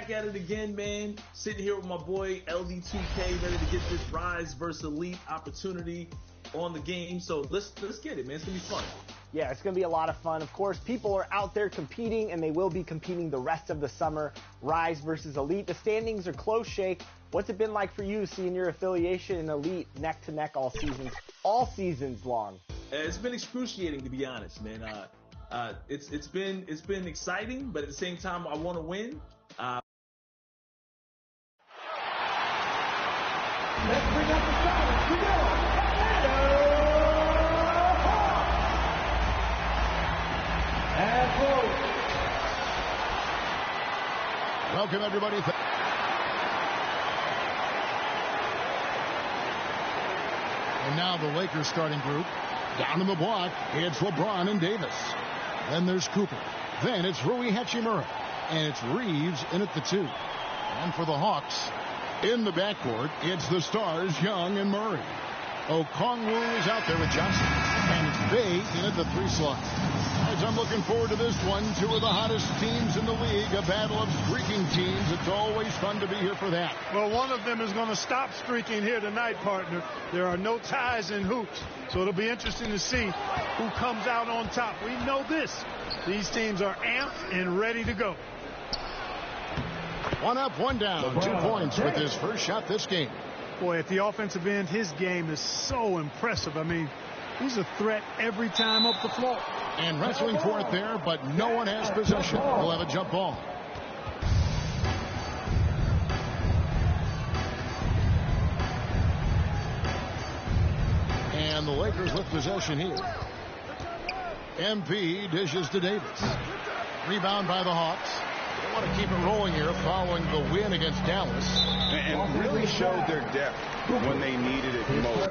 back at it again, man. Sitting here with my boy LD2K, ready to get this Rise versus Elite opportunity on the game. So let's get it, man. It's gonna be fun. Yeah, it's going to be a lot of fun. Of course, people are out there competing, and they will be competing the rest of the summer. Rise versus Elite. The standings are close, Shake. What's it been like for you seeing your affiliation in Elite neck to neck all seasons long? It's been excruciating, to be honest, man. It's been exciting, but at the same time, I want to win. Let's bring up the stars to go. Welcome, everybody. And now the Lakers starting group. Down in the block, it's LeBron and Davis. Then there's Cooper. Then it's Rui Hachimura. And it's Reeves in at the 2. And for the Hawks, in the backcourt, it's the stars, Young and Murray. Okongwu is out there with Johnson. And it's Bay in at the 3 slot. As I'm looking forward to this one, two of the hottest teams in the league, a battle of streaking teams. It's always fun to be here for that. Well, one of them is going to stop streaking here tonight, partner. There are no ties in hoops, so it'll be interesting to see who comes out on top. We know this. These teams are amped and ready to go. One up, one down. 2 points with his first shot this game. Boy, at the offensive end, his game is so impressive. I mean, he's a threat every time up the floor. And wrestling for it there, but no one has possession. We'll have a jump ball. And the Lakers with possession here. MP dishes to Davis. Rebound by the Hawks. They want to keep it rolling here following the win against Dallas. And really showed their depth when they needed it most.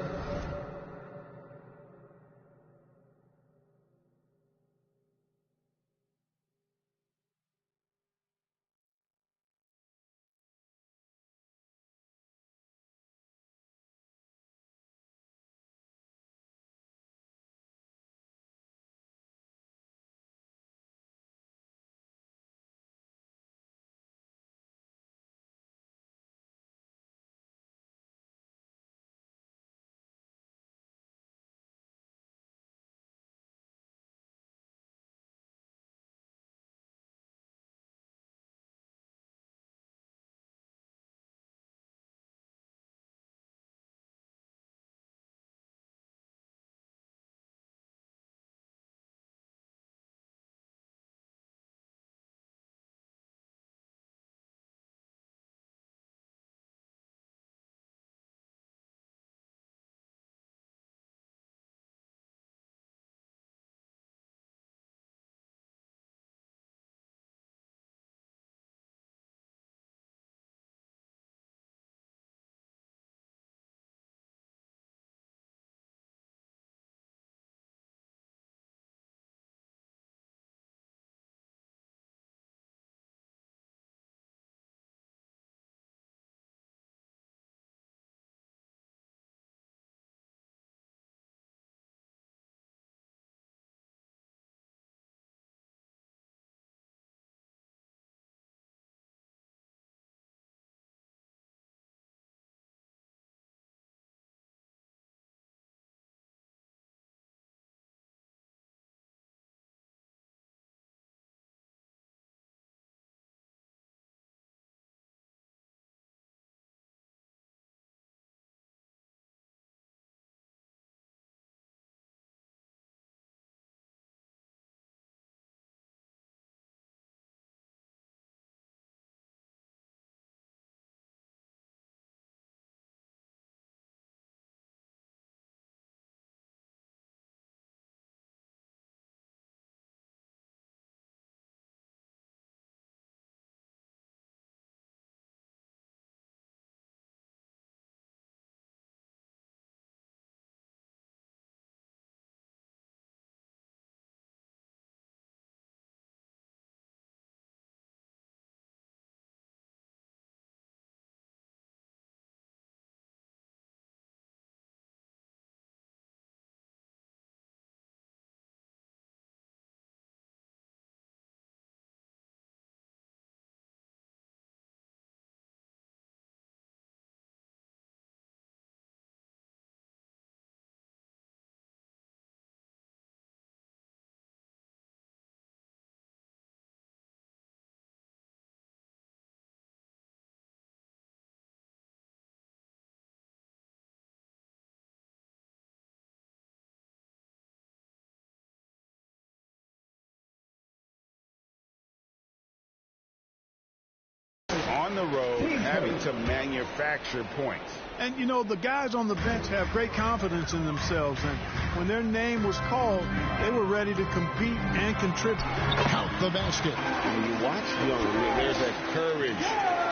on the road having to manufacture points. And, you know, the guys on the bench have great confidence in themselves. And when their name was called, they were ready to compete and contribute. Count the basket. When you watch Young, there's a courage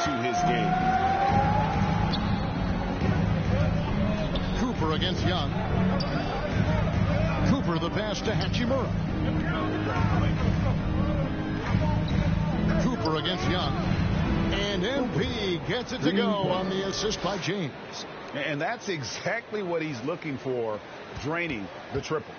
to his game. Cooper against Young. Cooper the pass to Hachimura. Cooper against Young. And MP gets it to go on the assist by James. And that's exactly what he's looking for, draining the triple.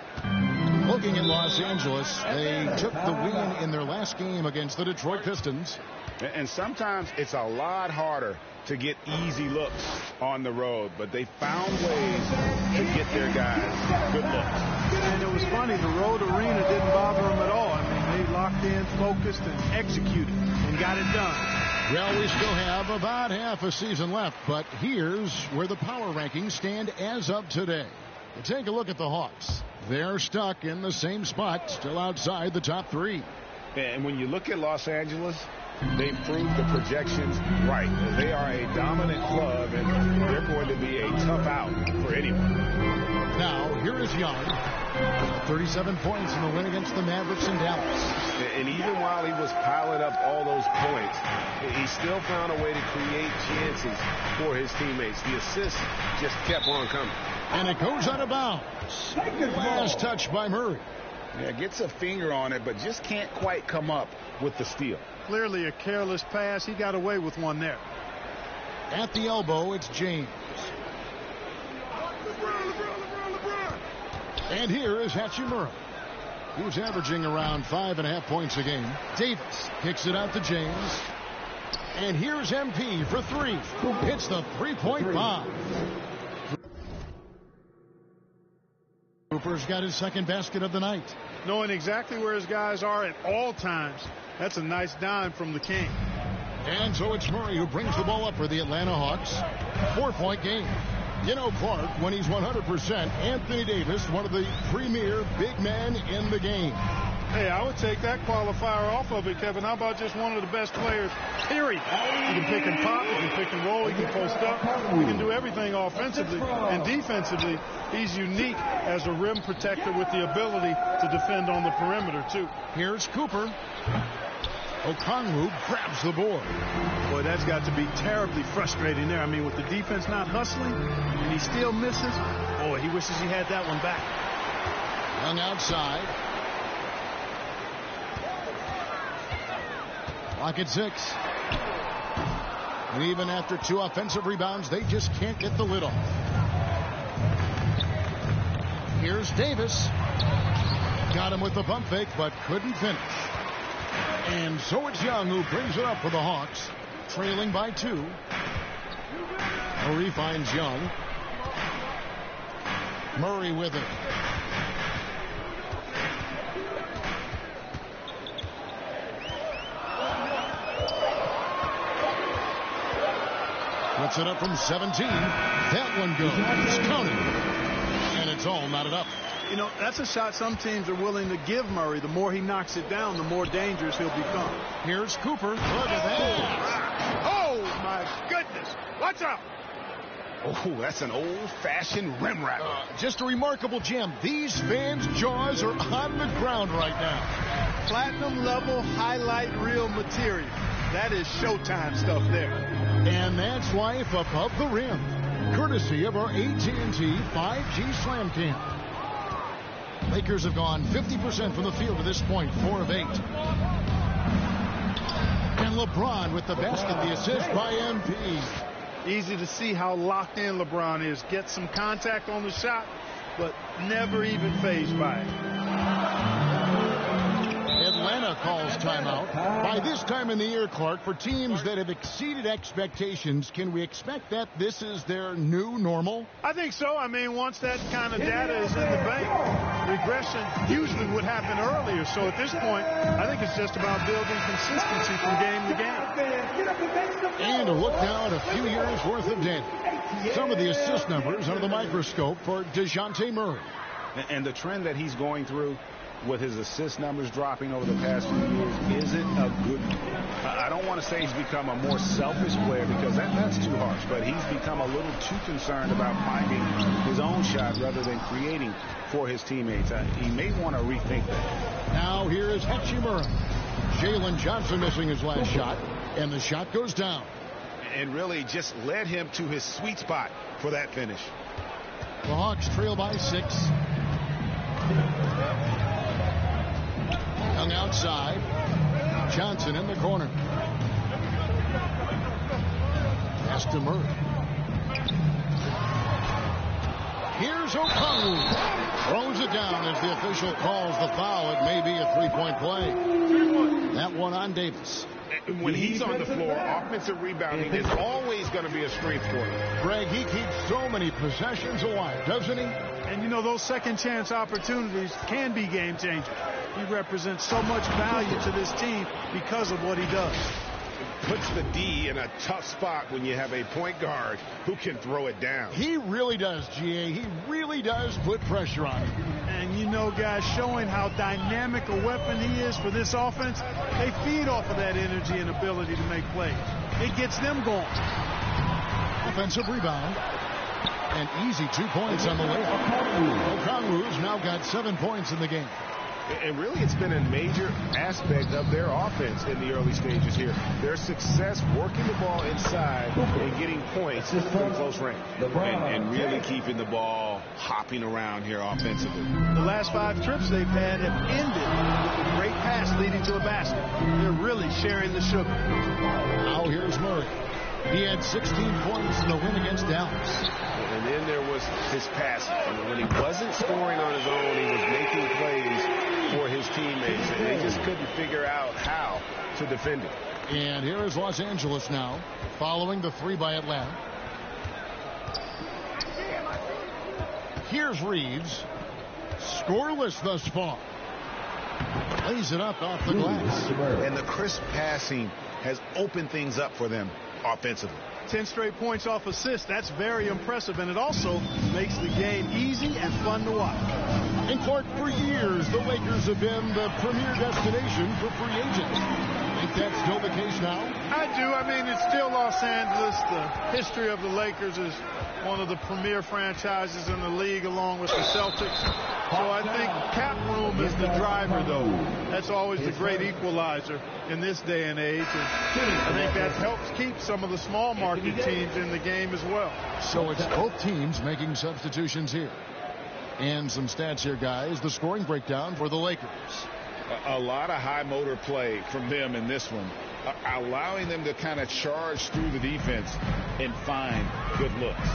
Looking at Los Angeles, they took the win in their last game against the Detroit Pistons. And sometimes it's a lot harder to get easy looks on the road, but they found ways to get their guys good looks. And it was funny, the road arena didn't bother them at all. I mean, they locked in, focused, and executed, and got it done. Well, we still have about half a season left, but here's where the power rankings stand as of today. Take a look at the Hawks. They're stuck in the same spot, still outside the top three. And when you look at Los Angeles, they've proved the projections right. They are a dominant club, and they're going to be a tough out for anyone. Now, here is Young. 37 points in the win against the Mavericks in Dallas. And even while he was piling up all those points, he still found a way to create chances for his teammates. The assists just kept on coming. And it goes out of bounds. Last touch by Murray. Yeah, gets a finger on it, but just can't quite come up with the steal. Clearly a careless pass. He got away with one there. At the elbow, it's James. And here is Hachimura. He's averaging around 5.5 points a game. Davis kicks it out to James. And here's MP for three. Hits the three-point bomb. Cooper's got his second basket of the night. Knowing exactly where his guys are at all times. That's a nice dime from the King. And so it's Murray who brings the ball up for the Atlanta Hawks. 4-point game. You know, Clark, when he's 100%, Anthony Davis, one of the premier big men in the game. Hey, I would take that qualifier off of it, Kevin. How about just one of the best players, period? He can pick and pop, he can pick and roll, he can post up. He can do everything offensively and defensively. He's unique as a rim protector with the ability to defend on the perimeter, too. Here's Cooper. Okongwu grabs the board. Boy, that's got to be terribly frustrating there. I mean, with the defense not hustling, and he still misses. Boy, he wishes he had that one back. Young outside. Clock at 6. And even after 2 offensive rebounds, they just can't get the lid off. Here's Davis. Got him with the pump fake, but couldn't finish. And so it's Young who brings it up for the Hawks, trailing by 2. Murray finds Young. Murray with it. Puts it up from 17. That one goes. It's counted. And it's all knotted up. You know, that's a shot some teams are willing to give Murray. The more he knocks it down, the more dangerous he'll become. Here's Cooper. Look at that. Oh, my goodness. Watch out. Oh, that's an old-fashioned rim wrapper. Just a remarkable gem. These fans' jaws are on the ground right now. Platinum level highlight reel material. That is Showtime stuff there. And that's life above the rim. Courtesy of our AT&T 5G Slam Cam. Lakers have gone 50% from the field to this point, 4 of 8. And LeBron with the basket, the assist by MP. Easy to see how locked in LeBron is. Gets some contact on the shot, but never even fazed by it. Atlanta calls timeout. By this time in the year, Clark, for teams that have exceeded expectations, can we expect that this is their new normal? I think so. I mean, once that kind of data is in the bank, regression usually would happen earlier. So at this point, I think it's just about building consistency from game to game. And a look now at a few years' worth of data. Some of the assist numbers under the microscope for DeJounte Murray. And the trend that he's going through, with his assist numbers dropping over the past few years, isn't a good. I don't want to say he's become a more selfish player because that's too harsh, but he's become a little too concerned about finding his own shot rather than creating for his teammates. He may want to rethink that. Now here is Hachimura. Jalen Johnson missing his last shot, and the shot goes down. And really just led him to his sweet spot for that finish. The Hawks trail by 6. Young outside. Johnson in the corner. Pass to Murray. Here's Okongwu. Throws it down as the official calls the foul. It may be a three-point play. That one on Davis. When he's on the floor, offensive rebounding is always going to be a strength for him. Greg, he keeps so many possessions alive, doesn't he? And, you know, those second chance opportunities can be game changers. He represents so much value to this team because of what he does. Puts the D in a tough spot when you have a point guard who can throw it down. He really does, GA. He really does put pressure on him. And, you know, guys, showing how dynamic a weapon he is for this offense, they feed off of that energy and ability to make plays. It gets them going. Offensive rebound. And easy 2 points on the layup. Okongwu's now got 7 points in the game. And really, it's been a major aspect of their offense in the early stages here. Their success working the ball inside and getting points from close range. And really keeping the ball hopping around here offensively. The last 5 trips they've had have ended with a great pass leading to a basket. They're really sharing the sugar. Now here's Murray. He had 16 points in the win against Dallas. And then there was his passing. And when he wasn't scoring on his own, he was making plays for his teammates. And they just couldn't figure out how to defend it. And here is Los Angeles now, following the 3 by Atlanta. Here's Reeves. Scoreless thus far. Lays it up off the glass. And the crisp passing has opened things up for them offensively. 10 straight points off assists. That's very impressive, and it also makes the game easy and fun to watch. And Clark, for years, the Lakers have been the premier destination for free agents. Think that's still the case now? I do. I mean, it's still Los Angeles. The history of the Lakers is one of the premier franchises in the league, along with the Celtics. So I think cap room is the driver, though. That's always the great equalizer in this day and age. And I think that helps keep some of the small market teams in the game as well. So it's both teams making substitutions here. And some stats here, guys. The scoring breakdown for the Lakers. A lot of high motor play from them in this one, allowing them to kind of charge through the defense and find good looks.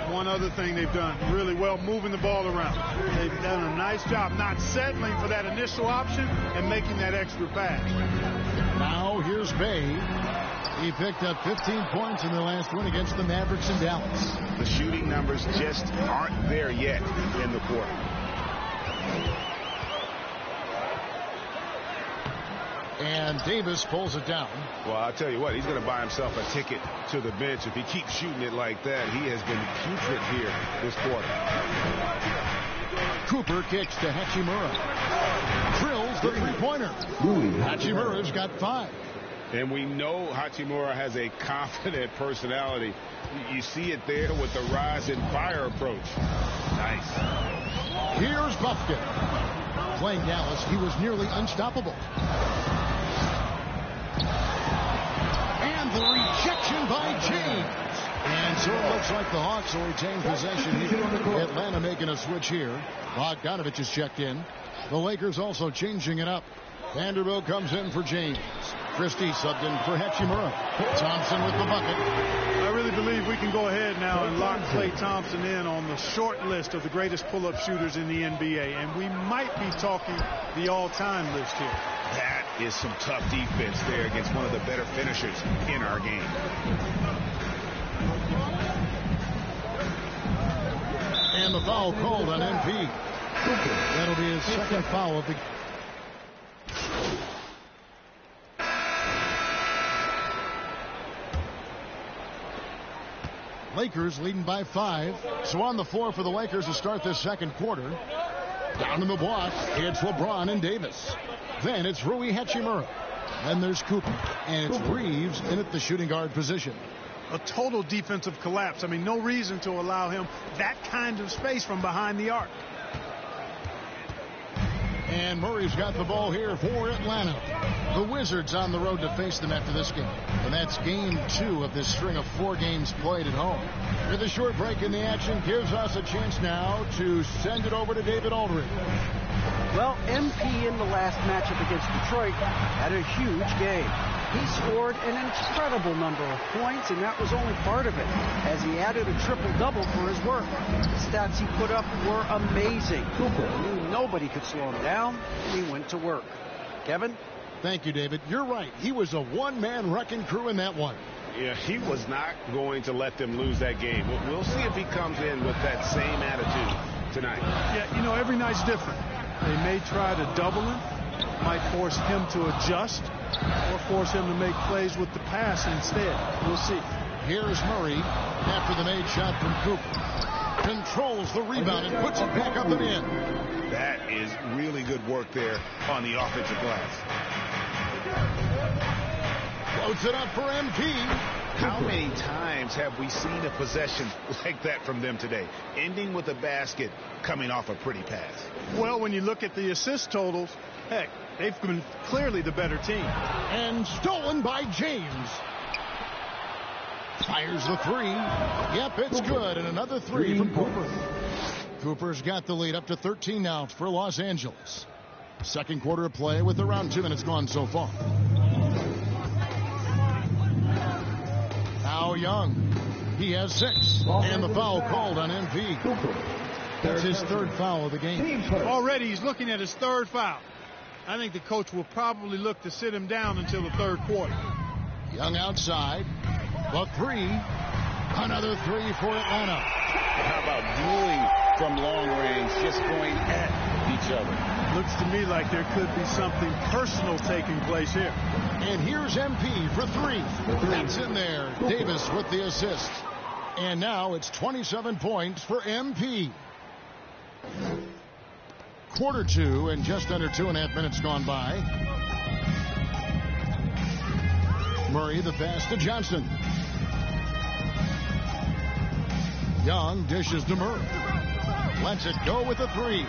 One other thing they've done really well, moving the ball around. They've done a nice job not settling for that initial option and making that extra pass. Now here's Bay. He picked up 15 points in the last one against the Mavericks in Dallas. The shooting numbers just aren't there yet in the quarter. And Davis pulls it down. Well, I'll tell you what, he's going to buy himself a ticket to the bench. If he keeps shooting it like that, he has been putrid here this quarter. Cooper kicks to Hachimura. Drills the three-pointer. Hachimura's got 5. And we know Hachimura has a confident personality. You see it there with the rise and fire approach. Nice. Here's Buffkin. Playing Dallas, he was nearly unstoppable. And the rejection by James. And so it looks like the Hawks will retain possession here. Atlanta making a switch here. Bogdanovich is checked in. The Lakers also changing it up. Vanderbilt comes in for James. Christie subbed in for Hachimura. Thompson with the bucket. I really believe we can go ahead now and lock Klay Thompson in on the short list of the greatest pull-up shooters in the NBA. And we might be talking the all-time list here. That is some tough defense there against one of the better finishers in our game. And the foul called on MP. That'll be his second foul of the game. Lakers leading by 5. So on the floor for the Lakers to start this second quarter. Down in the block, it's LeBron and Davis. Then it's Rui Hachimura. Then there's Cooper. And it's Reeves in at the shooting guard position. A total defensive collapse. I mean, no reason to allow him that kind of space from behind the arc. And Murray's got the ball here for Atlanta. The Wizards on the road to face them after this game. And that's game 2 of this string of 4 games played at home. With a short break in the action gives us a chance now to send it over to David Aldridge. Well, MP in the last matchup against Detroit had a huge game. He scored an incredible number of points, and that was only part of it, as he added a triple-double for his work. The stats he put up were amazing. He knew nobody could slow him down, and he went to work. Kevin? Thank you, David. You're right. He was a one-man wrecking crew in that one. Yeah, he was not going to let them lose that game. We'll see if he comes in with that same attitude tonight. Yeah, you know, every night's different. They may try to double him, might force him to adjust, or force him to make plays with the pass instead. We'll see. Here's Murray after the made shot from Cooper. Controls the rebound and puts it back up and in. That is really good work there on the offensive glass. Floats it up for MP. How many times have we seen a possession like that from them today? Ending with a basket, coming off a pretty pass. Well, when you look at the assist totals, heck, they've been clearly the better team. And stolen by James. Fires the 3. Yep, it's good. And another 3 from Cooper. Cooper's got the lead up to 13 now for Los Angeles. Second quarter of play with around 2 minutes gone so far. Now Young. He has 6. And the foul called on MP. That's his 3rd foul of the game. Already he's looking at his 3rd foul. I think the coach will probably look to sit him down until the 3rd quarter. Young outside. The 3. Another 3 for Atlanta. How about dueling from long range, just going at each other? Looks to me like there could be something personal taking place here. And here's MP for 3. That's in there. Davis with the assist. And now it's 27 points for MP. Quarter 2 and just under 2.5 minutes gone by. Murray the pass to Johnson. Young dishes to Murray. Lets it go with the 3.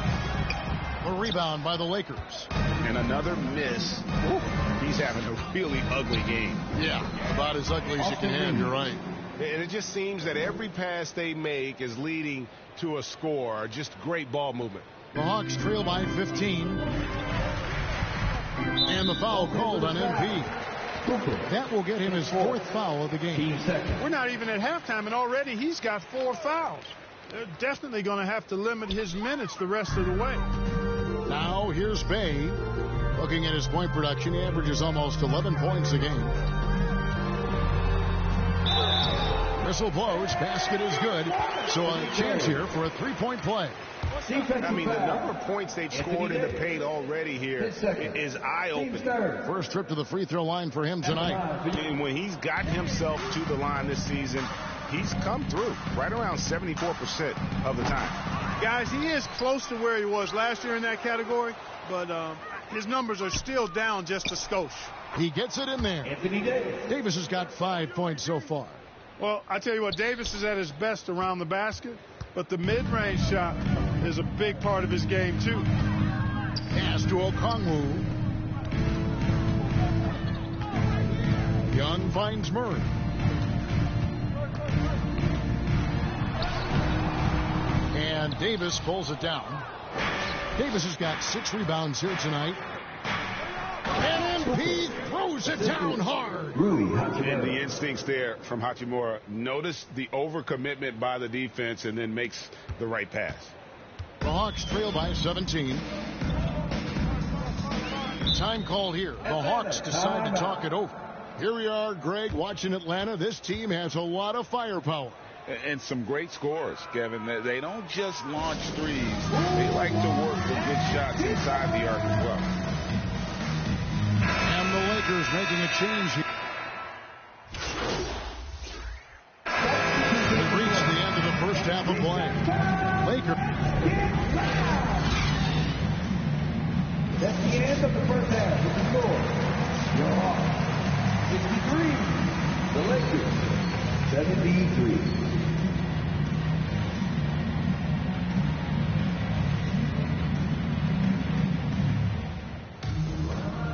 A rebound by the Lakers. And another miss. He's having a really ugly game. Yeah, about as ugly as you can have, you're right. And it just seems that every pass they make is leading to a score. Just great ball movement. The Hawks trail by 15. And the foul called on MP. That will get him his 4th foul of the game. We're not even at halftime, and already he's got 4 fouls. They're definitely going to have to limit his minutes the rest of the way. Now here's Bay. Looking at his point production, he averages almost 11 points a game. Whistle blows. Basket is good. So a chance here for a 3-point play. I mean, the number of points they've scored in the paint already here is eye-opening. First trip to the free throw line for him tonight. And when he's gotten himself to the line this season, he's come through right around 74% of the time. Guys, he is close to where he was last year in that category, but his numbers are still down just a skosh. He gets it in there. Davis has got 5 points so far. Well, I tell you what, Davis is at his best around the basket, but the mid-range shot is a big part of his game, too. Pass to Okongwu. Young finds Murray. And Davis pulls it down. Davis has got 6 rebounds here tonight. And MP throws it down hard. And the instincts there from Hachimura. Notice the overcommitment by the defense and then makes the right pass. The Hawks trail by 17. Time called here. The Hawks decide to talk it over. Here we are, Greg, watching Atlanta. This team has a lot of firepower. And some great scores, Kevin. They don't just launch threes. They like to work with good shots inside the arc as well. And the Lakers making a change here. They've reached the end of the first half of play. Lakers. That's the end of the first half. With the score, your Hawks 63, the Lakers 73.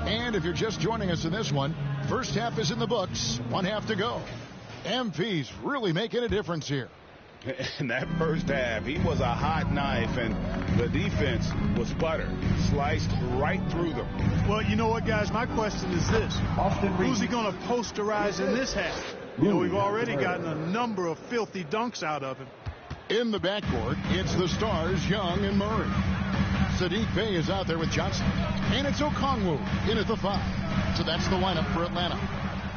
And if you're just joining us in this one, first half is in the books, one half to go. MP's really making a difference here. In that first half, he was a hot knife, and the defense was butter, sliced right through them. Well, you know what, guys? My question is this. Who's he going to posterize in this half? You know, we've already gotten a number of filthy dunks out of him. In the backcourt, it's the stars, Young and Murray. Sadiq Bey is out there with Johnson. And it's Okongwu in at the 5. So that's the lineup for Atlanta.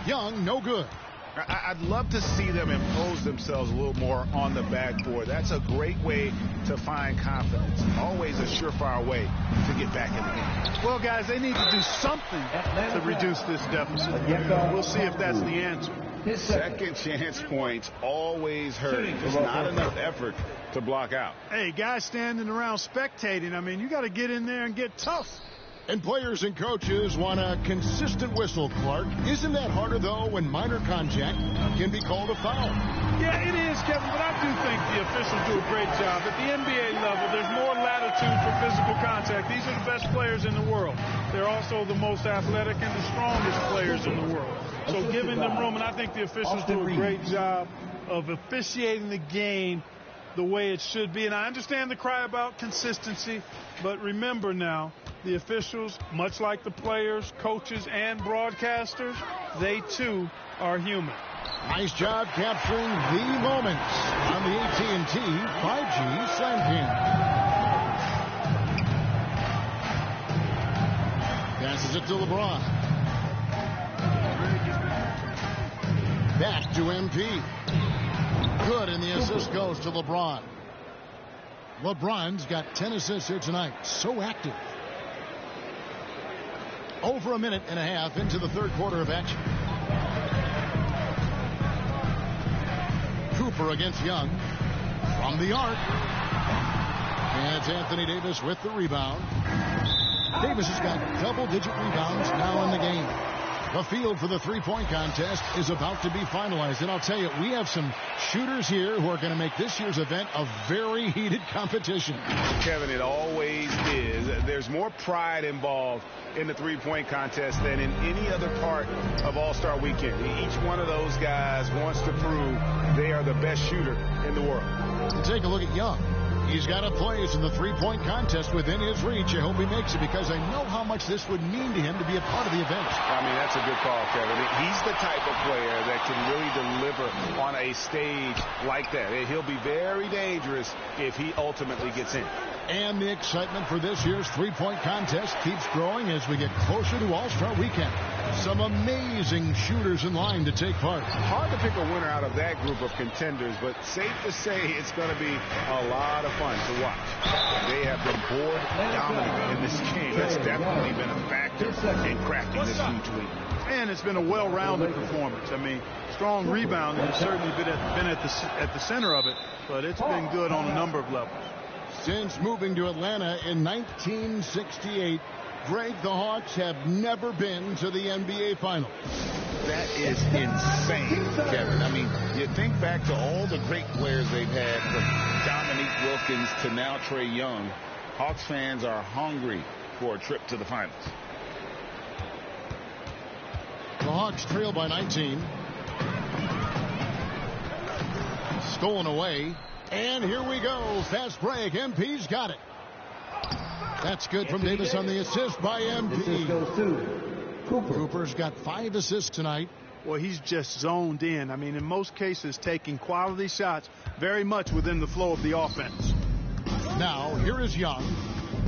Young, no good. I'd love to see them impose themselves a little more on the backboard. That's a great way to find confidence. Always a surefire way to get back in the game. Well, guys, they need to do something to reduce this deficit. We'll see if that's the answer. Second chance points always hurt. There's not enough effort to block out. Hey, guys standing around spectating, I mean, you got to get in there and get tough. And players and coaches want a consistent whistle, Clark. Isn't that harder, though, when minor contact can be called a foul? Yeah, it is, Kevin, but I do think the officials do a great job. At the NBA level, there's more latitude for physical contact. These are the best players in the world. They're also the most athletic and the strongest players in the world. So giving them room, and I think the officials do a great job of officiating the game the way it should be. And I understand the cry about consistency, but remember now, the officials, much like the players, coaches, and broadcasters, they too are human. Nice job capturing the moments on the AT&T 5G Slam Cam. Passes it to LeBron. Back to MP. Good, and the assist goes to LeBron. LeBron's got 10 assists here tonight. So active. Over a minute and a half into the third quarter of action. Cooper against Young. From the arc. And it's Anthony Davis with the rebound. Davis has got double-digit rebounds now in the game. The field for the three-point contest is about to be finalized. And I'll tell you, we have some shooters here who are going to make this year's event a very heated competition. Kevin, it always is. There's more pride involved in the three-point contest than in any other part of All-Star Weekend. Each one of those guys wants to prove they are the best shooter in the world. Take a look at Young. He's got a place in the three-point contest within his reach. I hope he makes it because I know how much this would mean to him to be a part of the event. I mean, that's a good call, Kevin. He's the type of player that can really deliver on a stage like that. He'll be very dangerous if he ultimately gets in. And the excitement for this year's three-point contest keeps growing as we get closer to All-Star Weekend. Some amazing shooters in line to take part. Hard to pick a winner out of that group of contenders, but safe to say it's going to be a lot of fun to watch. They have been board dominant in this game. That's definitely been a factor in crafting this huge lead. And it's been a well-rounded performance. I mean, strong rebounding has certainly been at the center of it, but it's been good on a number of levels. Since moving to Atlanta in 1968, Greg, the Hawks have never been to the NBA Finals. That is insane, Kevin. I mean, you think back to all the great players they've had, from Dominique Wilkins to now Trae Young. Hawks fans are hungry for a trip to the finals. The Hawks trail by 19. Stolen away. And here we go. Fast break. MP's got it. That's good from Davis on the assist by MP. Cooper's got 5 assists tonight. Well, he's just zoned in. I mean, in most cases, taking quality shots very much within the flow of the offense. Now, here is Young.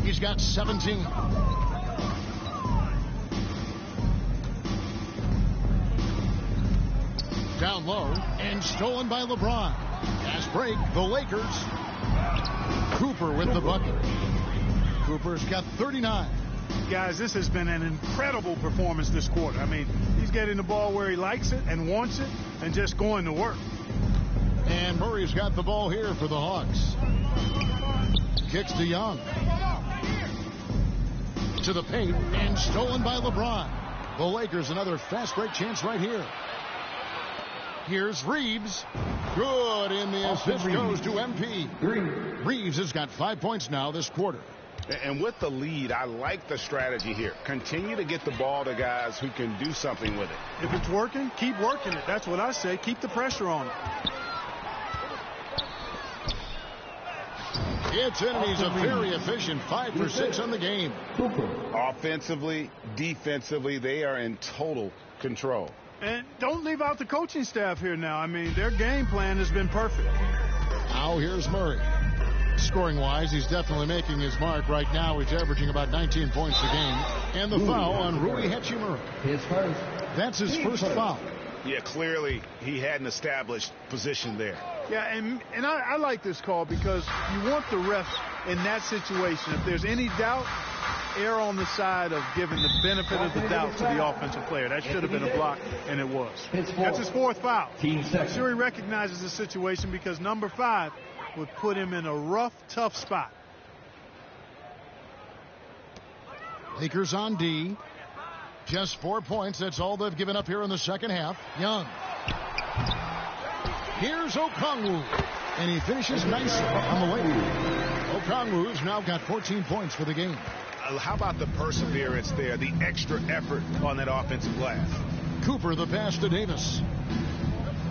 He's got 17. Down low and stolen by LeBron. Fast break, the Lakers. Cooper with the bucket. Cooper's got 39. Guys, this has been an incredible performance this quarter. I mean, he's getting the ball where he likes it and wants it and just going to work. And Murray's got the ball here for the Hawks. Kicks to Young. To the paint and stolen by LeBron. The Lakers another fast break chance right here. Here's Reeves. Good, and the assist goes to MP. Reeves has got 5 points now this quarter. And with the lead, I like the strategy here. Continue to get the ball to guys who can do something with it. If it's working, keep working it. That's what I say. Keep the pressure on it. It's in, and he's a very efficient 5 for 6 on the game. Offensively, defensively, they are in total control. And don't leave out the coaching staff here now. I mean, their game plan has been perfect. Now here's Murray. Scoring-wise, he's definitely making his mark right now. He's averaging about 19 points a game. And the foul on Rui Hachimura. His first. That's his first foul. Yeah, clearly he had an established position there. Yeah, and I like this call because you want the refs in that situation. If there's any doubt, err on the side of giving the benefit of the doubt to the offensive player. That should have been a block, and it was. That's his fourth foul. I'm sure he recognizes the situation because number 5 would put him in a rough, tough spot. Lakers on D. Just 4 points. That's all they've given up here in the second half. Young. Here's Okongwu. And he finishes nicely on the way. Okongwu's now got 14 points for the game. How about the perseverance there, the extra effort on that offensive glass? Cooper the pass to Davis.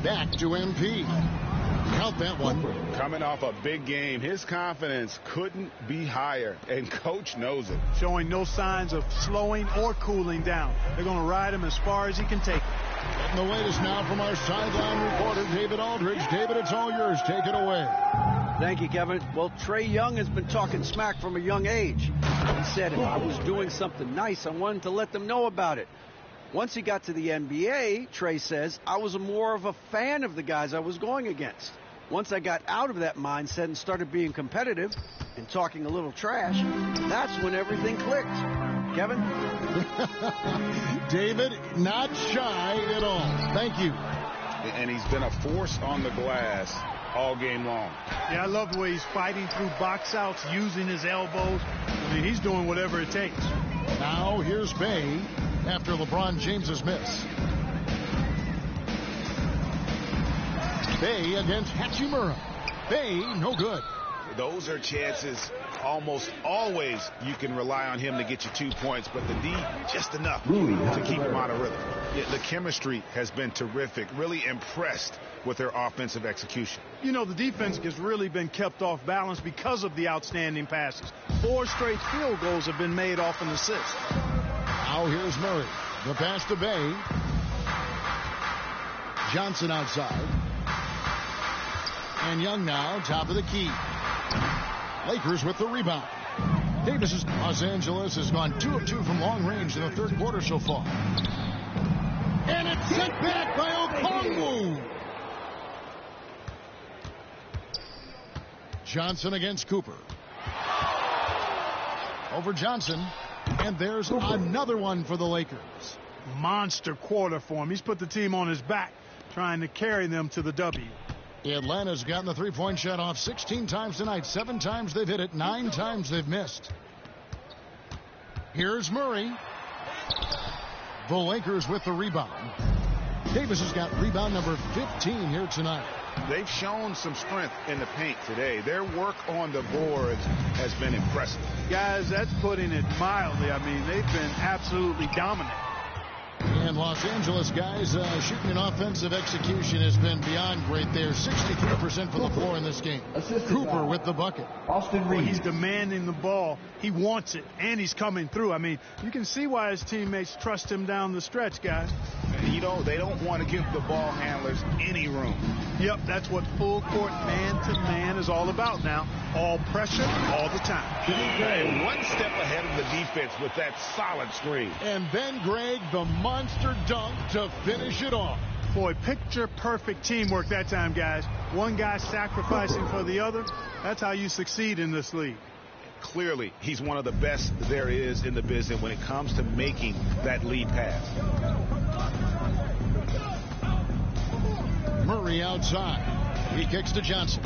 Back to MP. Count that one. Coming off a big game, his confidence couldn't be higher, and coach knows it. Showing no signs of slowing or cooling down. They're going to ride him as far as he can take it. Getting the latest now from our sideline reporter, David Aldridge. David, it's all yours. Take it away. Thank you, Kevin. Well, Trae Young has been talking smack from a young age. He said if I was doing something nice, I wanted to let them know about it. Once he got to the NBA, Trae says, I was more of a fan of the guys I was going against. Once I got out of that mindset and started being competitive and talking a little trash, that's when everything clicked. Kevin? David, not shy at all. Thank you. And he's been a force on the glass all game long. Yeah, I love the way he's fighting through box outs, using his elbows. I mean, he's doing whatever it takes. Now here's Bay after LeBron James's miss. Bay against Hachimura. Bay, no good. Those are chances almost always you can rely on him to get you 2 points, but the D, just enough to keep him out of rhythm. Yeah, the chemistry has been terrific. Really impressed with their offensive execution. You know, the defense has really been kept off balance because of the outstanding passes. 4 straight field goals have been made off an assist. Now here's Murray. The pass to Bay. Johnson outside. And Young now, top of the key. Lakers with the rebound. Davis's Los Angeles has gone 2 of 2 from long range in the third quarter so far. And it's sent back by Okongwu. Johnson against Cooper. Over Johnson. And there's another one for the Lakers. Monster quarter for him. He's put the team on his back, trying to carry them to the W. Atlanta's gotten the three-point shot off 16 times tonight. 7 times they've hit it. 9 times they've missed. Here's Murray. The Lakers with the rebound. Davis has got rebound number 15 here tonight. They've shown some strength in the paint today. Their work on the boards has been impressive. Guys, that's putting it mildly. I mean, they've been absolutely dominant. And Los Angeles guys shooting an offensive execution has been beyond great there. 63% from the floor in this game. Cooper with the bucket. Austin Reeves. He's demanding the ball. He wants it, and he's coming through. I mean, you can see why his teammates trust him down the stretch, guys. You know, they don't want to give the ball handlers any room. Yep, that's what full court man-to-man is all about now. All pressure, all the time. And 1 step ahead of the defense with that solid screen. And then Greg, the monster dunk to finish it off. Boy, picture-perfect teamwork that time, guys. One guy sacrificing for the other. That's how you succeed in this league. Clearly, he's one of the best there is in the business when it comes to making that lead pass. Murray outside. He kicks to Johnson.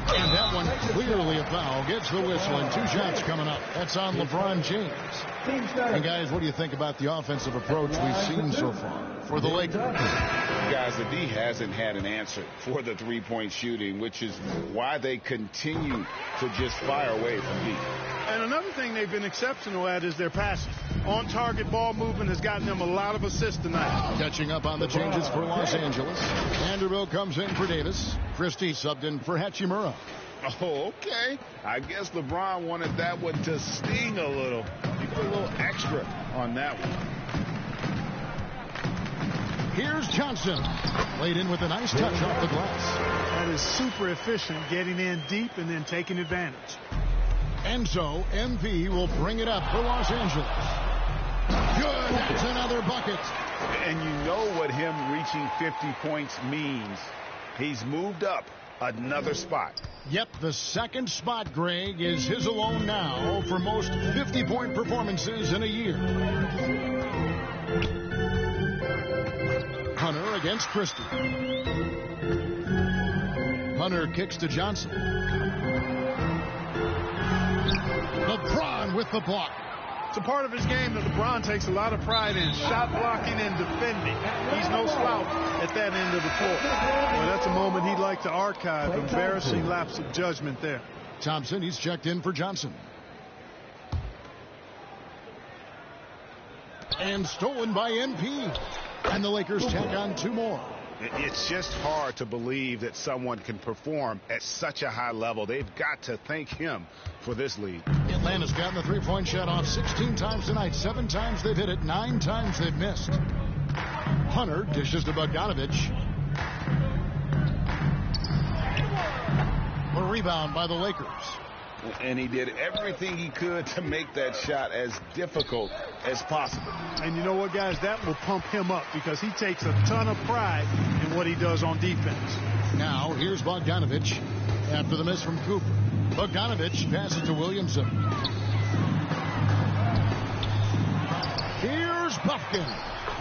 And that one clearly a foul. Gets the whistle, and 2 shots coming up. That's on LeBron James. And guys, what do you think about the offensive approach we've seen so far for the Lakers? Guys, the D hasn't had an answer for the three-point shooting, which is why they continue to just fire away from deep. And another thing they've been exceptional at is their passing. On-target ball movement has gotten them a lot of assists tonight. Catching up on the changes for Los Angeles. Vanderbilt comes in for Davis. Christie subbed in for Hachimura. Oh, okay. I guess LeBron wanted that one to sting a little. You put a little extra on that one. Here's Johnson. Laid in with a nice touch off the glass. That is super efficient, getting in deep and then taking advantage. And so MP will bring it up for Los Angeles. Good. That's another bucket. And you know what him reaching 50 points means. He's moved up another spot. Yep, the second spot, Greg, is his alone now for most 50-point performances in a year. Hunter against Christie. Hunter kicks to Johnson. LeBron with the block. It's a part of his game that LeBron takes a lot of pride in, shot blocking and defending. He's no slouch at that end of the floor. Well, that's a moment he'd like to archive. Embarrassing lapse of judgment there. Thompson, he's checked in for Johnson. And stolen by MP. And the Lakers tack on 2 more. It's just hard to believe that someone can perform at such a high level. They've got to thank him for this lead. Atlanta's gotten the 3-point shot off 16 times tonight. 7 times they've hit it. 9 times they've missed. Hunter dishes to Bogdanovich. A rebound by the Lakers. And he did everything he could to make that shot as difficult as possible. And you know what, guys? That will pump him up because he takes a ton of pride in what he does on defense. Now, here's Bogdanovich after the miss from Cooper. Bogdanovich passes to Williamson. Here's Buffkin.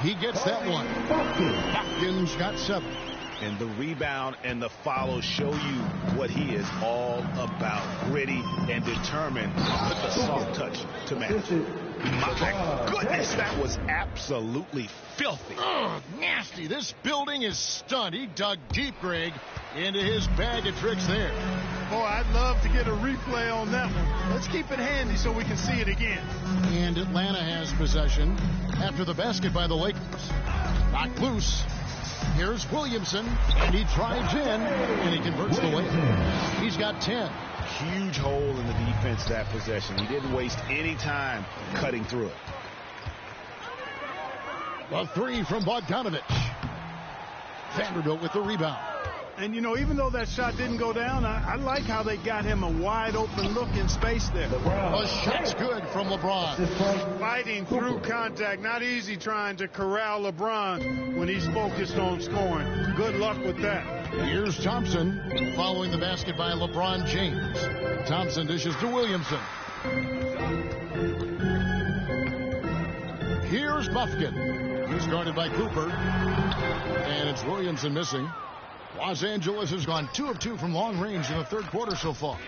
He gets that one. Buffkin's got 7. And the rebound and the follow show you what he is all about. Gritty and determined with the soft touch to match. My goodness, that was absolutely filthy. Oh, nasty. This building is stunned. He dug deep, Greg, into his bag of tricks there. Boy, I'd love to get a replay on that one. Let's keep it handy so we can see it again. And Atlanta has possession after the basket by the Lakers. Knocked loose. Here's Williamson, and he drives in, and he converts the layup. He's got 10. Huge hole in the defense that possession. He didn't waste any time cutting through it. A 3 from Bogdanovich. Vanderbilt with the rebound. And, you know, even though that shot didn't go down, I like how they got him a wide-open look in space there. A shot's good from LeBron. Fighting through contact. Not easy trying to corral LeBron when he's focused on scoring. Good luck with that. Here's Thompson following the basket by LeBron James. Thompson dishes to Williamson. Here's Buffkin. He's guarded by Cooper. And it's Williamson missing. Los Angeles has gone 2 of 2 from long range in the 3rd quarter so far.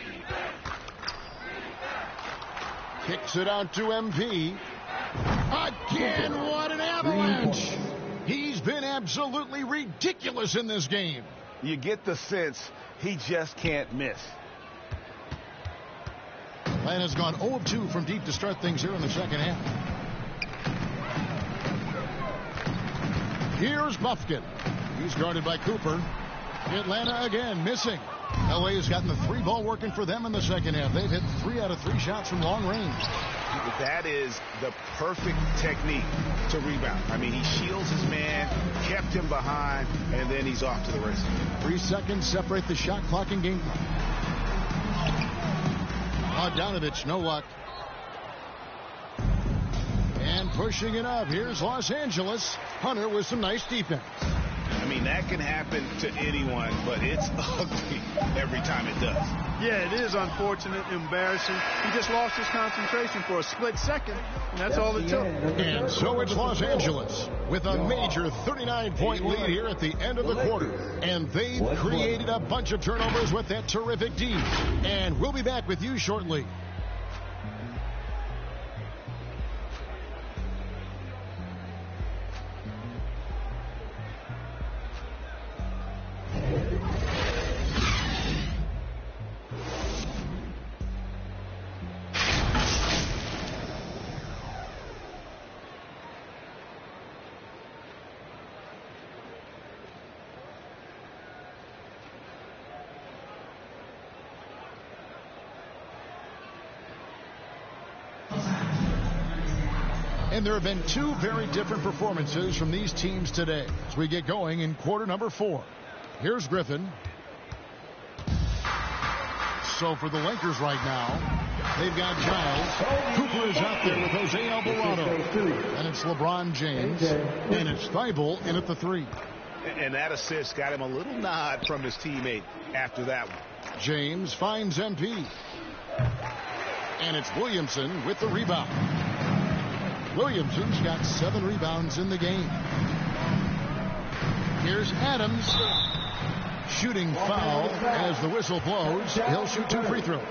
Kicks it out to MP. Again, what an avalanche. He's been absolutely ridiculous in this game. You get the sense he just can't miss. Atlanta's gone 0 of 2 from deep to start things here in the second half. Here's Buffkin. He's guarded by Cooper. Atlanta again missing. LA has gotten the 3 ball working for them in the second half. They've hit 3 out of 3 shots from long range. That is the perfect technique to rebound. I mean, he shields his man, kept him behind, and then he's off to the races. 3 seconds separate the shot clock and game clock. Bogdanovich, no luck. And pushing it up. Here's Los Angeles. Hunter with some nice defense. I mean, that can happen to anyone, but it's ugly every time it does. Yeah, it is unfortunate, embarrassing. He just lost his concentration for a split second, and that's all it took. And so it's Los Angeles with a major 39-point lead here at the end of the quarter. And they've created a bunch of turnovers with that terrific D. And we'll be back with you shortly. And there have been two very different performances from these teams today as we get going in quarter number 4. Here's Griffin. So for the Lakers right now, they've got Giles. Cooper is out there with Jose Alvarado. And it's LeBron James. And it's Thibault in at the 3. And that assist got him a little nod from his teammate after that one. James finds MP. And it's Williamson with the rebound. Williamson's got 7 rebounds in the game. Here's Adams. Shooting foul as the whistle blows. He'll shoot 2 free throws.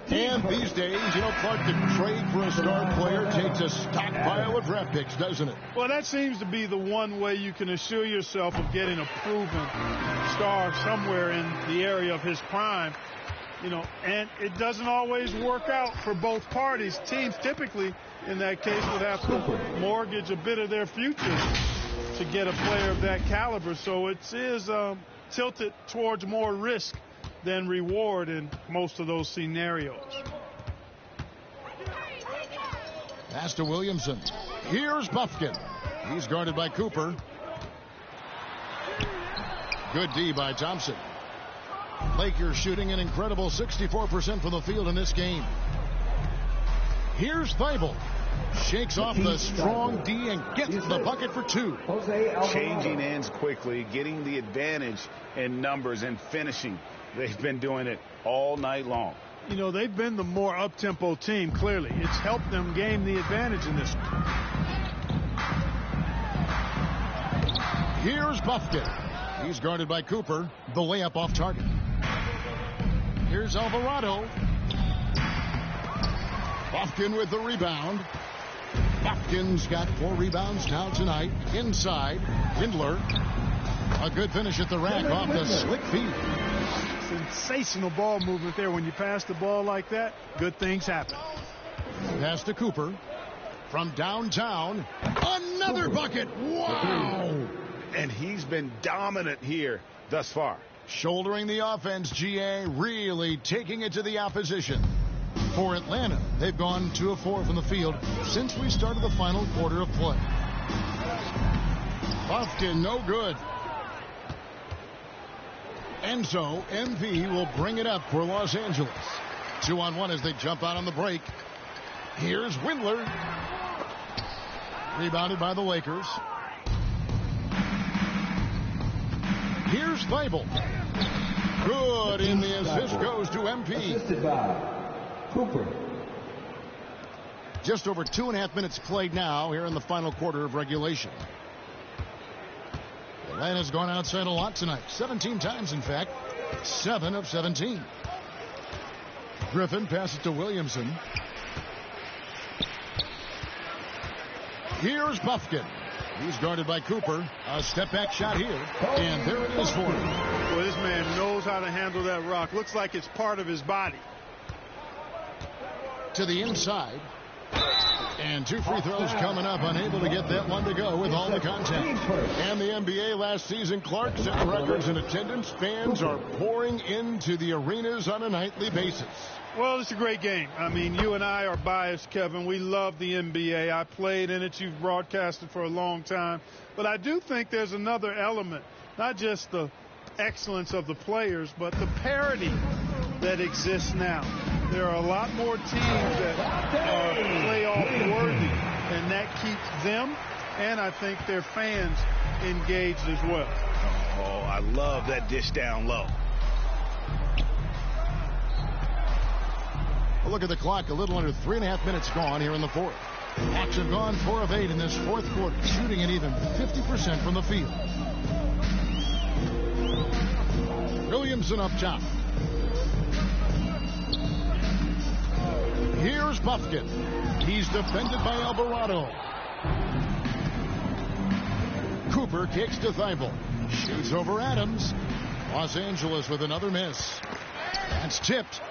And these days, Clark, the trade for a star player takes a stockpile of draft picks, doesn't it? Well, that seems to be the one way you can assure yourself of getting a proven star somewhere in the area of his prime. And it doesn't always work out for both parties. Teams typically, in that case, would have to mortgage a bit of their future to get a player of that caliber. So it is tilted towards more risk than reward in most of those scenarios. Pass to Williamson. Here's Buffkin. He's guarded by Cooper. Good D by Thompson. Lakers shooting an incredible 64% from the field in this game. Here's Thibault. Shakes off the strong D and gets the bucket for 2. Changing ends quickly, getting the advantage in numbers and finishing. They've been doing it all night long. They've been the more up-tempo team, clearly. It's helped them gain the advantage in this. Here's Buffkin. He's guarded by Cooper. The layup off target. Here's Alvarado. Buffkin with the rebound. Buffkin's got 4 rebounds now tonight. Inside, Windler. A good finish at the rack off the slick feed. Sensational ball movement there. When you pass the ball like that, good things happen. Pass to Cooper. From downtown, another bucket. Wow! And he's been dominant here thus far. Shouldering the offense, GA really taking it to the opposition. For Atlanta, they've gone 2 of 4 from the field since we started the final quarter of play. Buffkin, no good. And so MP will bring it up for Los Angeles. 2-on-1 as they jump out on the break. Here's Windler. Rebounded by the Lakers. Here's Thibault. Good, and the assist goes to MP. Assisted by Cooper. Just over 2.5 minutes played now here in the final quarter of regulation. Atlanta's gone outside a lot tonight. 17 times, in fact. 7 of 17. Griffin passes to Williamson. Here's Buffkin. He's guarded by Cooper. A step-back shot here. And there it is for him. Well, this man knows how to handle that rock. Looks like it's part of his body. To the inside. And 2 free throws coming up. Unable to get that one to go with all the contact. And the NBA last season, Clark set records in attendance. Fans are pouring into the arenas on a nightly basis. Well, it's a great game. I mean, you and I are biased, Kevin. We love the NBA. I played in it. You've broadcasted for a long time. But I do think there's another element, not just the excellence of the players, but the parity that exists now. There are a lot more teams that are playoff worthy, and that keeps them and I think their fans engaged as well. Oh, I love that dish down low. Well, look at the clock. A little under 3.5 minutes gone here in the fourth. Hawks have gone 4 of 8 in this fourth quarter, shooting at even 50% from the field. Williamson up top. Here's Buffkin. He's defended by Alvarado. Cooper kicks to Thibault. Shoots over Adams. Los Angeles with another miss. That's tipped.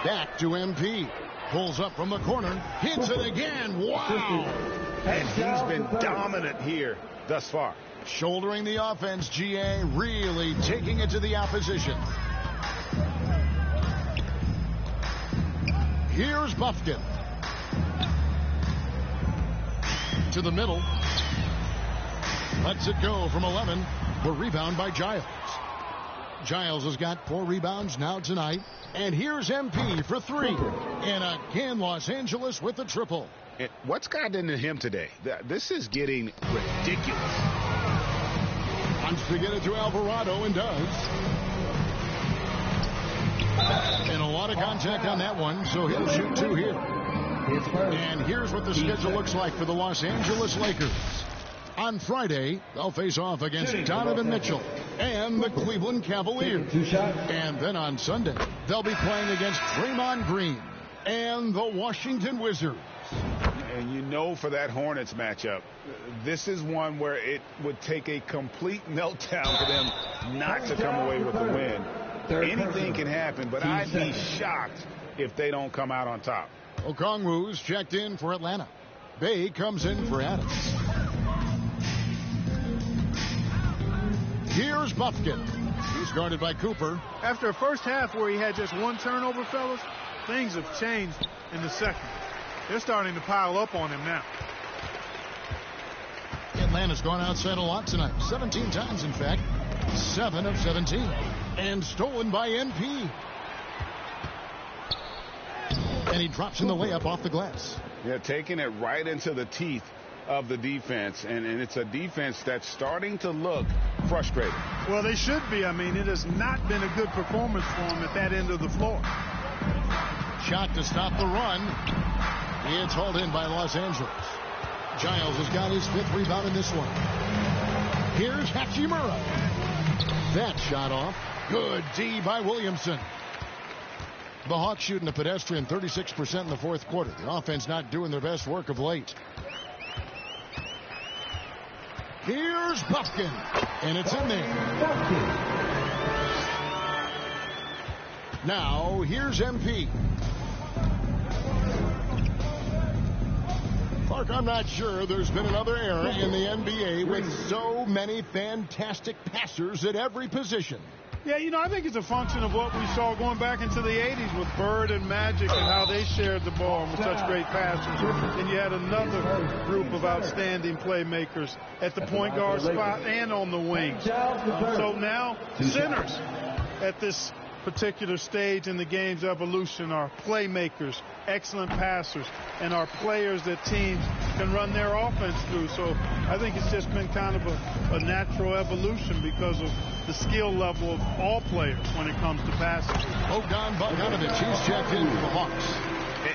Back to MP. Pulls up from the corner. Hits it again. Wow. And he's been dominant here thus far. Shouldering the offense, GA really taking it to the opposition. Here's Buffkin. To the middle. Lets it go from 11. The rebound by Giles. Giles has got 4 rebounds now tonight. And here's MP for 3. And again, Los Angeles with the triple. And what's gotten into him today? This is getting ridiculous. Wants to get it to Alvarado and does. And a lot of contact on that one, so he'll shoot 2 here. And here's what the schedule looks like for the Los Angeles Lakers. On Friday, they'll face off against Donovan Mitchell and the Cleveland Cavaliers. And then on Sunday, they'll be playing against Draymond Green and the Washington Wizards. And you know, for that Hornets matchup, this is one where it would take a complete meltdown for them not to come away with the win. Anything can happen, but I'd be shocked if they don't come out on top. Okongwu's checked in for Atlanta. Bay comes in for Adams. Here's Buffkin. He's guarded by Cooper. After a first half where he had just 1 turnover, fellas, things have changed in the second. They're starting to pile up on him now. Atlanta's gone outside a lot tonight. 17 times, in fact. 7 of 17. And stolen by NP. And he drops in the layup off the glass. Yeah, taking it right into the teeth of the defense. And it's a defense that's starting to look frustrated. Well, they should be. I mean, it has not been a good performance for them at that end of the floor. Shot to stop the run. It's hauled in by Los Angeles. Giles has got his 5th rebound in this one. Here's Hachimura. That shot off. Good D by Williamson. The Hawks shooting a pedestrian 36% in the fourth quarter. The offense not doing their best work of late. Here's Buffkin. And it's in there. Now, here's MP. Mark, I'm not sure there's been another era in the NBA with so many fantastic passers at every position. Yeah, you know, I think it's a function of what we saw going back into the 80s with Bird and Magic and how they shared the ball and were such great passers. And you had another group of outstanding playmakers at the point guard spot and on the wings. So now, centers at this particular stage in the game's evolution are playmakers, excellent passers, and are players that teams can run their offense through. So I think it's just been kind of a natural evolution because of the skill level of all players when it comes to passing. Bogdan Bogdanovic, he's checked in for the Hawks.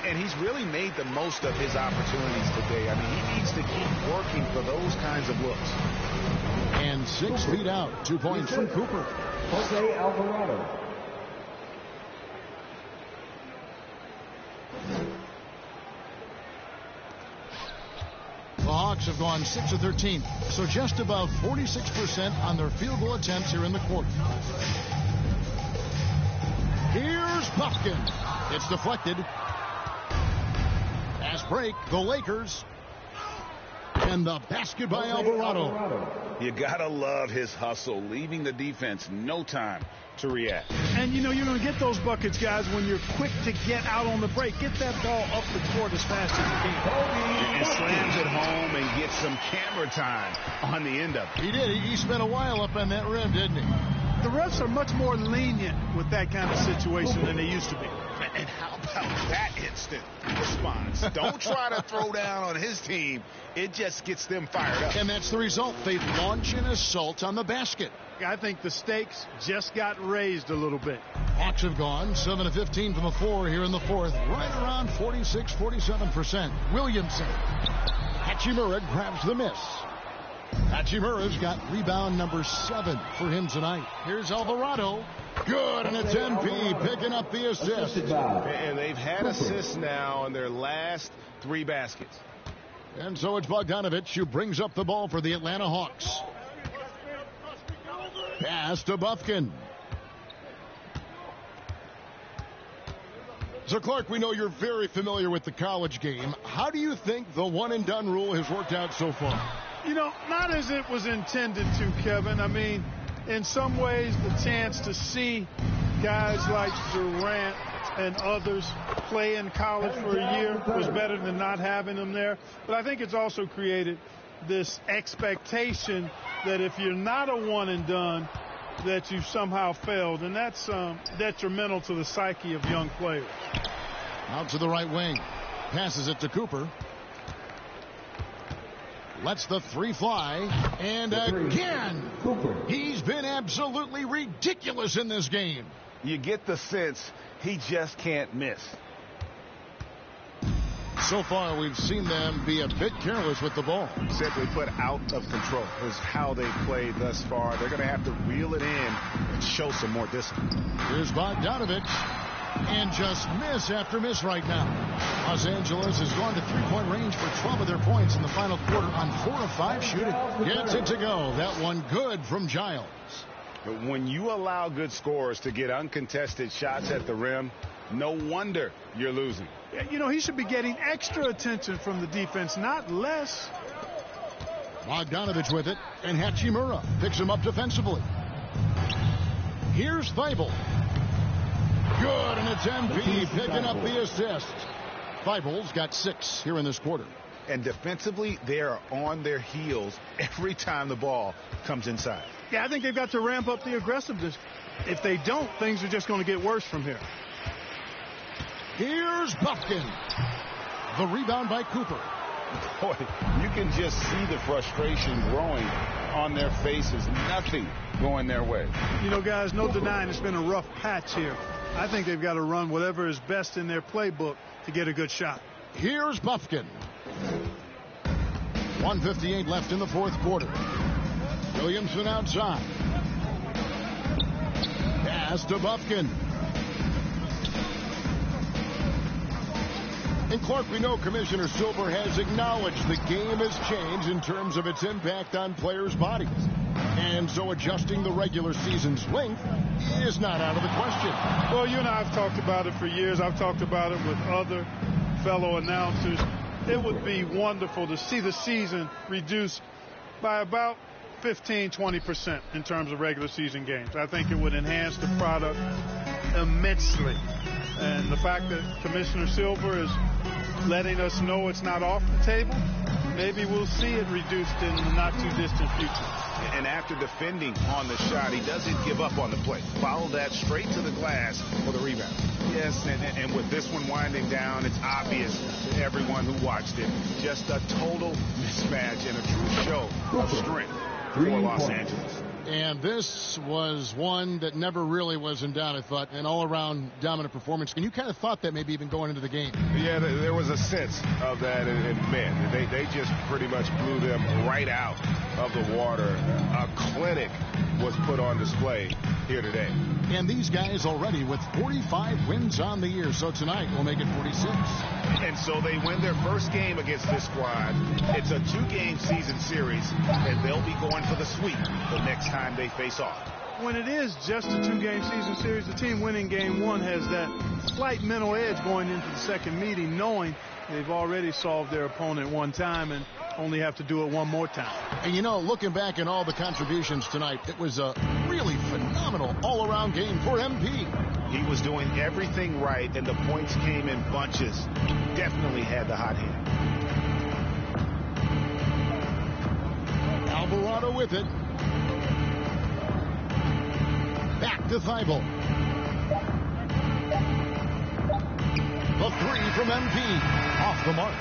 And he's really made the most of his opportunities today. I mean, he needs to keep working for those kinds of looks. And 6 feet out, 2 points from Cooper. Jose Alvarado. The Hawks have gone 6 of 13, so just about 46% on their field goal attempts here in the quarter. Here's Buffkin. It's deflected. Pass break, the Lakers. And the basket by Alvarado. You gotta love his hustle, leaving the defense no time to react. And, you know, you're going to get those buckets, guys, when you're quick to get out on the break. Get that ball up the court as fast as you can. And slams it home and gets some camera time on the end of it. He did. He spent a while up on that rim, didn't he? The refs are much more lenient with that kind of situation than they used to be. And how about that instant response? Don't try to throw down on his team. It just gets them fired up. And that's the result. They launch an assault on the basket. I think the stakes just got raised a little bit. Hawks have gone 7 of 15 from the floor here in the fourth, right around 46-47%. Williamson. Hachimura grabs the miss. Hachimura's got rebound number 7 for him tonight. Here's Alvarado. Good, and it's MP picking up the assist. And they've had assists now in their last 3 baskets. And so it's Bogdanovich who brings up the ball for the Atlanta Hawks. Pass to Bufkin. So, Clark, we know you're very familiar with the college game. How do you think the one-and-done rule has worked out so far? You know, not as it was intended to, Kevin. I mean, in some ways, the chance to see guys like Durant and others play in college for a year was better than not having them there. But I think it's also created this expectation that if you're not a one-and-done, that you've somehow failed. And that's detrimental to the psyche of young players. Out to the right wing. Passes it to Cooper. Lets the 3 fly. And again, he's been absolutely ridiculous in this game. You get the sense he just can't miss. So far, we've seen them be a bit careless with the ball. Simply put, out of control is how they played thus far. They're going to have to reel it in and show some more discipline. Here's Bogdanovich. And just miss after miss right now. Los Angeles has gone to 3-point range for 12 of their points in the final quarter on 4 of 5 shooting. Gets it to go. That one good from Giles. But when you allow good scorers to get uncontested shots at the rim, no wonder you're losing. You know, he should be getting extra attention from the defense, not less. Bogdanovich with it, and Hachimura picks him up defensively. Here's Thibault. Good, and it's MP picking up the assist. Thibault's got 6 here in this quarter. And defensively, they are on their heels every time the ball comes inside. Yeah, I think they've got to ramp up the aggressiveness. If they don't, things are just going to get worse from here. Here's Bufkin. The rebound by Cooper. Boy, you can just see the frustration growing on their faces. Nothing going their way. You know, guys, no denying it's been a rough patch here. I think they've got to run whatever is best in their playbook to get a good shot. Here's Bufkin. 1:58 left in the fourth quarter. Williamson outside. Pass to Bufkin. And Clark, we know Commissioner Silver has acknowledged the game has changed in terms of its impact on players' bodies. And so adjusting the regular season's length is not out of the question. Well, you and I have talked about it for years. I've talked about it with other fellow announcers. It would be wonderful to see the season reduced by about 15-20% in terms of regular season games. I think it would enhance the product immensely. And the fact that Commissioner Silver is letting us know it's not off the table, maybe we'll see it reduced in the not-too-distant future. And after defending on the shot, he doesn't give up on the play. Follow that straight to the glass for the rebound. Yes, and with this one winding down, it's obvious to everyone who watched it. Just a total mismatch and a true show of strength for Los Angeles. And this was one that never really was in doubt, I thought, an all-around dominant performance. And you kind of thought that maybe even going into the game. Yeah, there was a sense of that, and man, they just pretty much blew them right out of the water. A clinic was put on display here today. And these guys already with 45 wins on the year, so tonight will make it 46. And so they win their first game against this squad. It's a 2-game season series, and they'll be going for the sweep the next time they face off. When it is just a 2-game season series, the team winning game 1 has that slight mental edge going into the second meeting, knowing they've already solved their opponent one time and only have to do it one more time. And you know, looking back at all the contributions tonight, it was a really phenomenal all-around game for MP. He was doing everything right, and the points came in bunches. Definitely had the hot hand. Alvarado with it. Back to Thibault. The three from MP. Off the mark.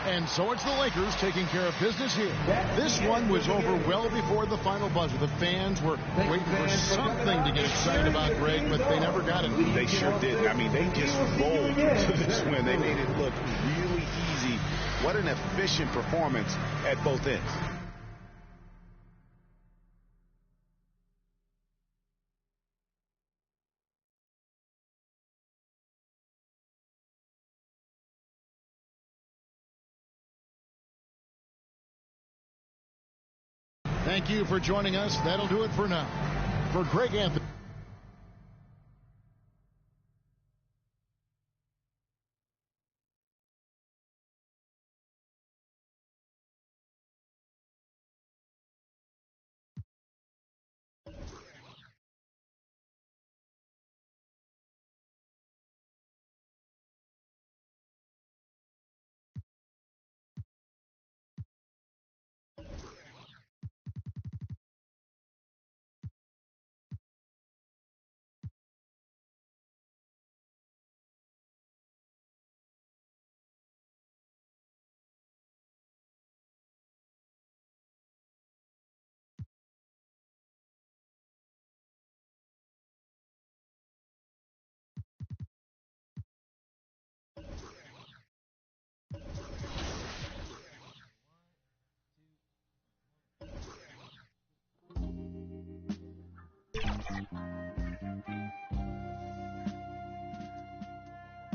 And so it's the Lakers taking care of business here. This one was over well before the final buzzer. The fans were waiting for something to get excited about, Greg, but they never got it. They sure didn't. I mean, they just rolled to this win. They made it look really easy. What an efficient performance at both ends. Thank you for joining us. That'll do it for now. For Greg Anthony.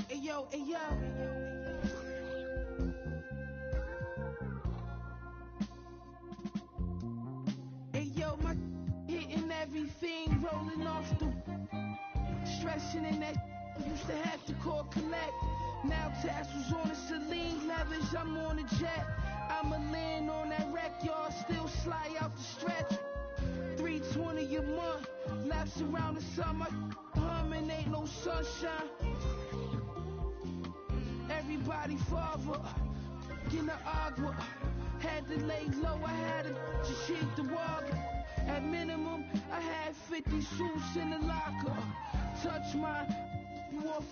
Hey yo, hey yo. Hey yo, my hitting everything, rolling off the stressing in that used to have to call collect. Now tassels on the Celine leathers, I'm on a jet. I'ma land on that wreck, y'all still slide out the stretch. 320 a month, laps around the summer, humming, ain't no sunshine. Everybody father, in the agua, had to lay low, I had to cheat the water. At minimum, I had 50 suits in the locker. Touch my war.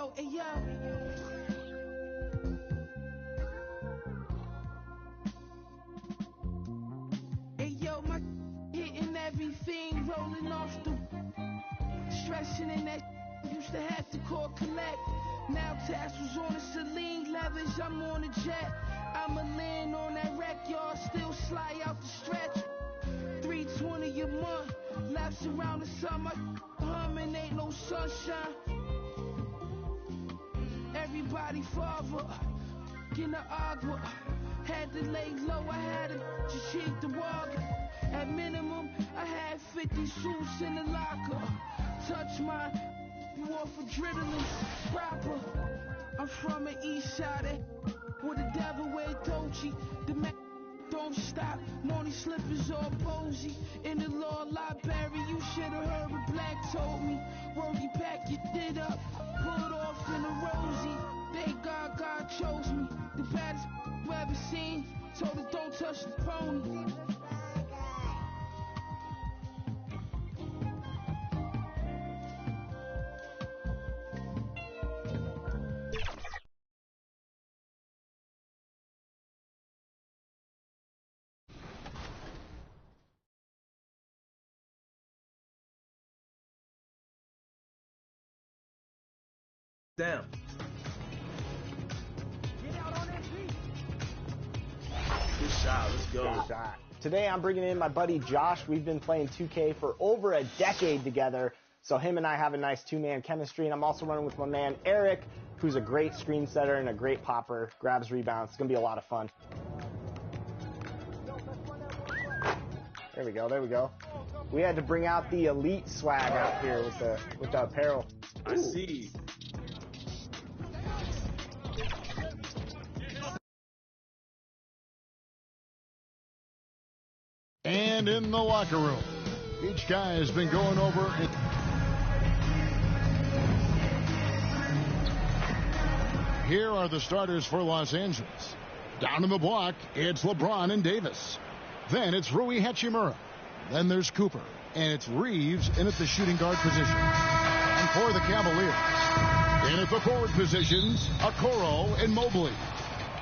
Ayo, ayo. Ayo, my hitting everything, rolling off the stressing in that used to have to call collect. Now tassels on the Celine leathers, I'm on a jet. I'ma land on that wreck, y'all still slide out the stretch. 320 a month, laps around the summer, humming ain't no sunshine. Everybody father, in the agua, had to lay low, I had to just cheat the water. At minimum, I had 50 suits in the locker. Touch mine, you off adrenaline, proper. I'm from the east side, where the devil wear Dolce. The man don't stop, morning slippers all posy. In the law library, you should've heard what Black told me. Worry, pack your shit up, pulled off in a rosy. Thank God, God chose me. The baddest you ever seen. Told her don't touch the pony. Down. Good shot. Let's go. Good shot. Today I'm bringing in my buddy Josh. We've been playing 2K for over a decade together, so him and I have a nice two-man chemistry. And I'm also running with my man Eric, who's a great screen setter and a great popper, grabs rebounds. It's gonna be a lot of fun. There we go. There we go. We had to bring out the elite swag out here with the apparel. I see. And in the locker room, each guy has been going over it. Here are the starters for Los Angeles. Down in the block, it's LeBron and Davis. Then it's Rui Hachimura. Then there's Cooper. And it's Reeves in at the shooting guard position. And for the Cavaliers, in at the forward positions, Okoro and Mobley.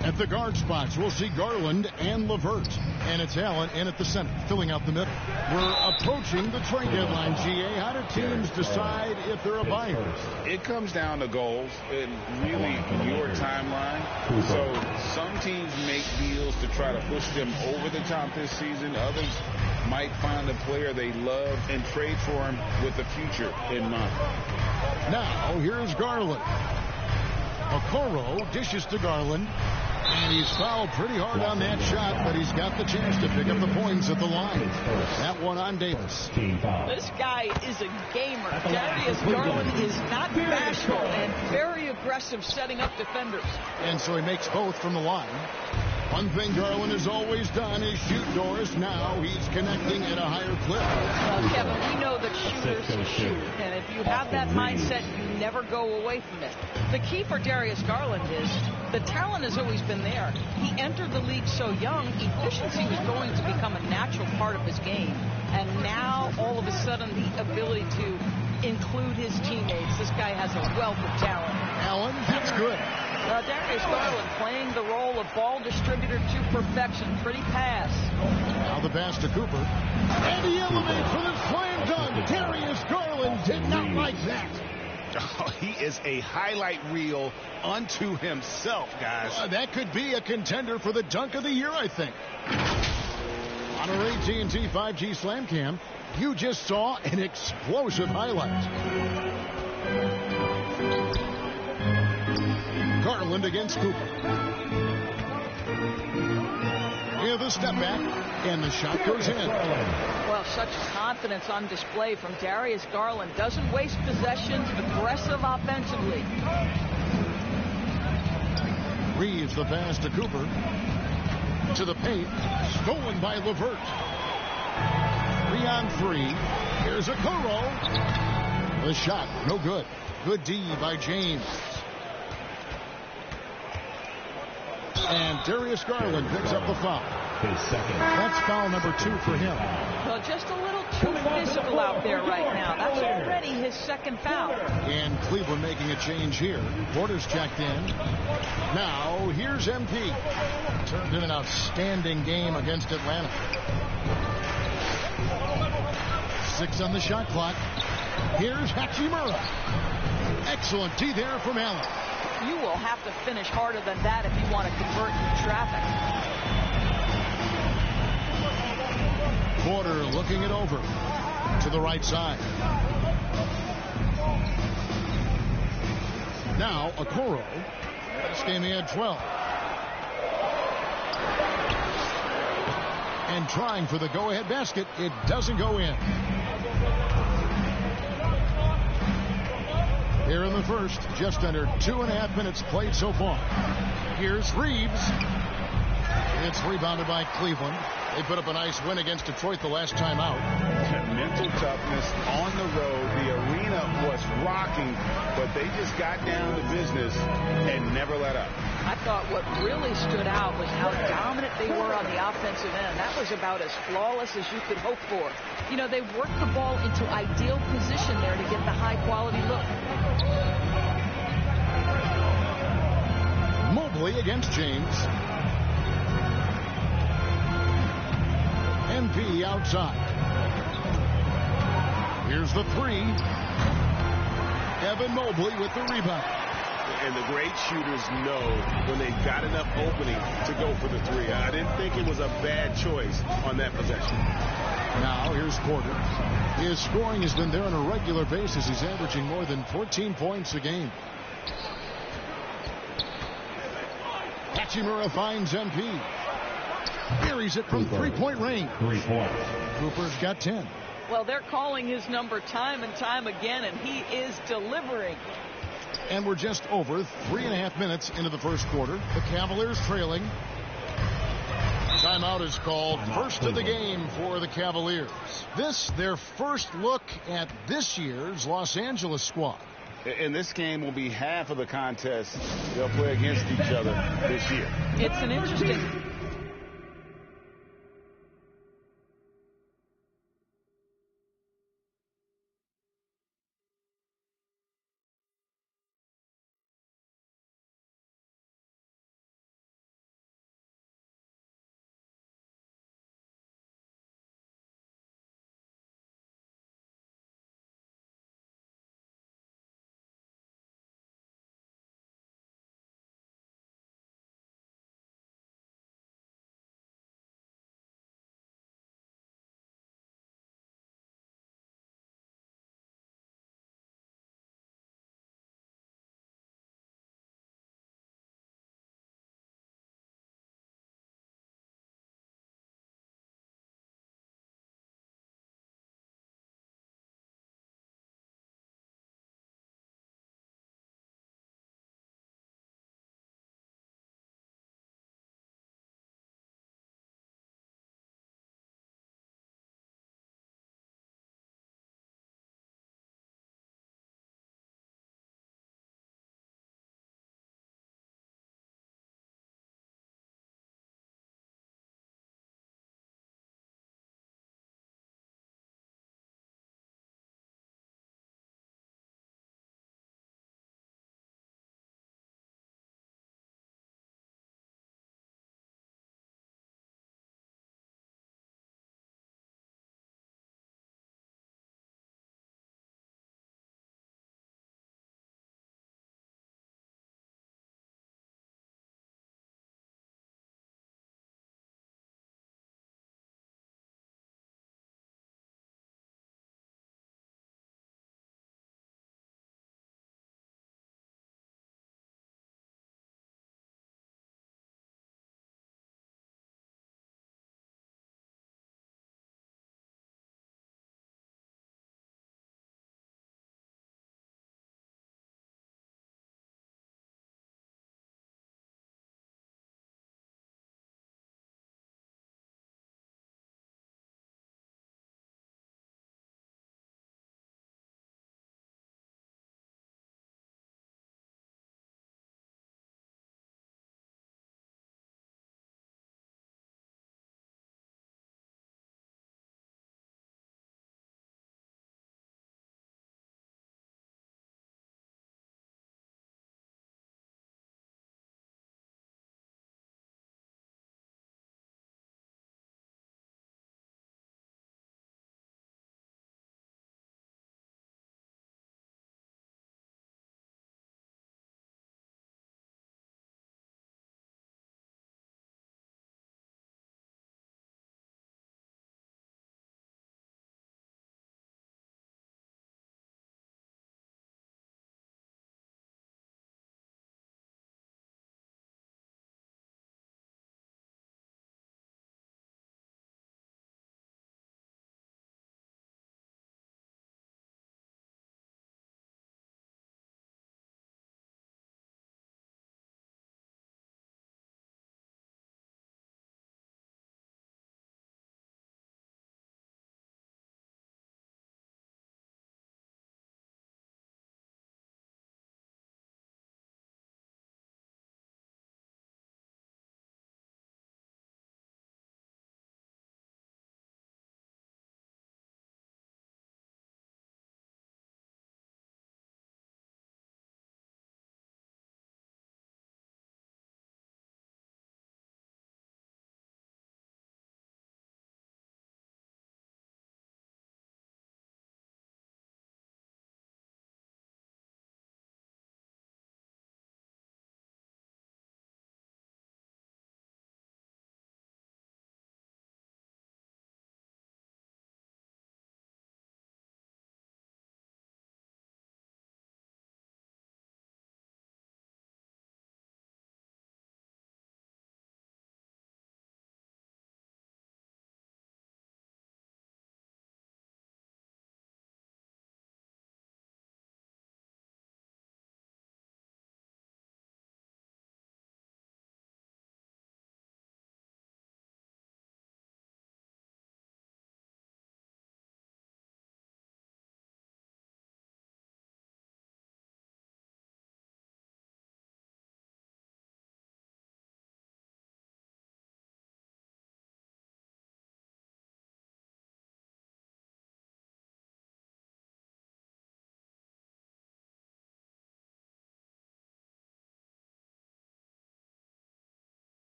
At the guard spots, we'll see Garland and LeVert. And it's Allen in at the center, filling out the middle. We're approaching the trade deadline, GA. How do teams decide if they're a buyer? It comes down to goals and really your timeline. So some teams make deals to try to push them over the top this season. Others might find a player they love and trade for him with the future in mind. Now, here's Garland. Okoro dishes to Garland. And he's fouled pretty hard on that shot, but he's got the chance to pick up the points at the line. That one on Davis. This guy is a gamer. Darius Garland is not bashful and very aggressive setting up defenders. And so he makes both from the line. One thing Garland has always done is shoot doors. Now he's connecting at a higher clip. Well, Kevin, we know that shooters shoot. And if you have that mindset, you never go away from it. The key for Darius Garland is the talent has always been there. He entered the league so young, efficiency was going to become a natural part of his game. And now, all of a sudden, the ability to include his teammates. This guy has a wealth of talent. Allen, that's good. Darius Garland playing the role of ball distributor to perfection. Pretty pass. Now the pass to Cooper. And he elevates for the slam dunk. Darius Garland did not like that. Oh, he is a highlight reel unto himself, guys. That could be a contender for the dunk of the year, I think. On our AT&T 5G Slam Cam, you just saw an explosive highlight. Garland against Cooper. Here the step back, and the shot goes in. Well, such confidence on display from Darius Garland. Doesn't waste possessions, aggressive offensively. Reeves the pass to Cooper. To the paint, stolen by LeVert. 3-on-3. Here's Okoro. The shot, no good. Good D by James. And Darius Garland picks up the foul. That's foul number 2 for him. Well, just a little too physical out there right now. That's already his second foul. And Cleveland making a change here. Porter's checked in. Now, here's MP. Turned in an outstanding game against Atlanta. 6 on the shot clock. Here's Hachimura. Excellent D there from Allen. You will have to finish harder than that if you want to convert in traffic. Porter looking it over to the right side. Now, Okoro. Last game he had 12. And trying for the go-ahead basket. It doesn't go in. Here in the first, just under 2.5 minutes played so far. Here's Reeves. It's rebounded by Cleveland. They put up a nice win against Detroit the last time out. Mental toughness on the road. The arena was rocking, but they just got down to business and never let up. I thought what really stood out was how dominant they were on the offensive end. That was about as flawless as you could hope for. You know, they worked the ball into ideal position there to get the high-quality look. Mobley against James. MP outside. Here's the 3. Evan Mobley with the rebound. And the great shooters know when they've got enough opening to go for the 3. I didn't think it was a bad choice on that possession. Now here's Porter. His scoring has been there on a regular basis. He's averaging more than 14 points a game. Hachimura finds MP. Buries it from 3-point range. 3 points. Cooper's got 10. Well, they're calling his number time and time again, and he is delivering. And we're just over 3.5 minutes into the first quarter. The Cavaliers trailing. Timeout is called. First of the game for the Cavaliers. This, their first look at this year's Los Angeles squad. And this game will be half of the contest they'll play against each other this year. It's an interesting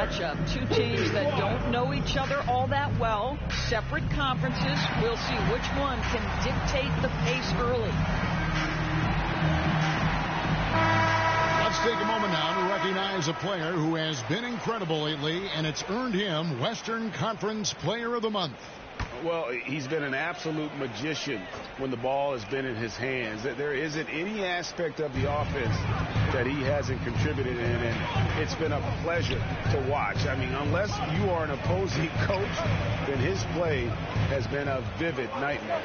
matchup. Two teams that don't know each other all that well, separate conferences. We'll see which one can dictate the pace early. Let's take a moment now to recognize a player who has been incredible lately, and it's earned him Western Conference Player of the Month. Well, he's been an absolute magician when the ball has been in his hands. There isn't any aspect of the offense that he hasn't contributed in, and it's been a pleasure to watch. I mean, unless you are an opposing coach, then his play has been a vivid nightmare.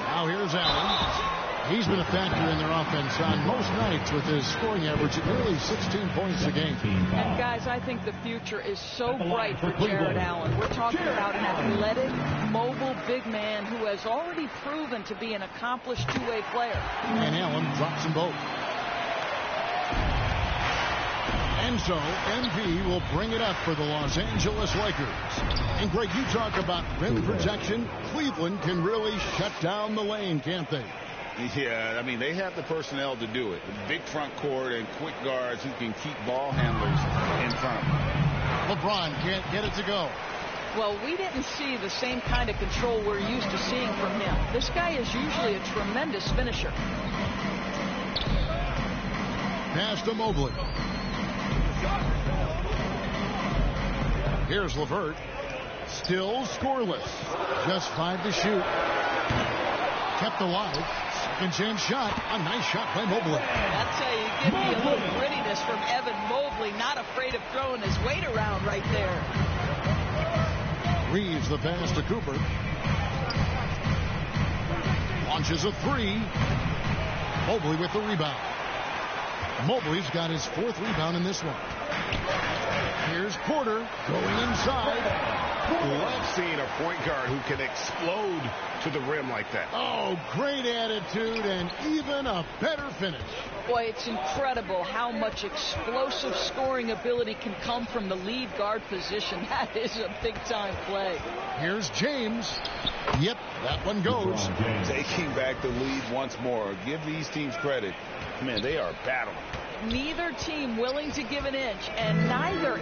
Now here's Allen. He's been a factor in their offense on most nights with his scoring average at nearly 16 points a game. And guys, I think the future is so bright for Jared Allen. We're talking about an athletic, mobile big man who has already proven to be an accomplished two-way player. And Allen drops them both. And so MP will bring it up for the Los Angeles Lakers. And Greg, you talk about rim protection. Cleveland can really shut down the lane, can't they? Yeah, I mean, they have the personnel to do it. Big front court and quick guards who can keep ball handlers in front of them. LeBron can't get it to go. Well, we didn't see the same kind of control we're used to seeing from him. This guy is usually a tremendous finisher. Pass to Mobley. Here's LeVert. Still scoreless. Just 5 to shoot. Kept alive. Second chance shot. A nice shot by Mobley. That's how you give me a little grittiness from Evan Mobley. Not afraid of throwing his weight around right there. Reeves the pass to Cooper. Launches a three. Mobley with the rebound. Mobley's got his 4th rebound in this one. Here's Porter going inside. Love seeing a point guard who can explode to the rim like that. Oh, great attitude and even a better finish. Boy, it's incredible how much explosive scoring ability can come from the lead guard position. That is a big-time play. Here's James. Yep, that one goes. Taking back the lead once more. Give these teams credit. Man, they are battling. Neither team willing to give an inch, and neither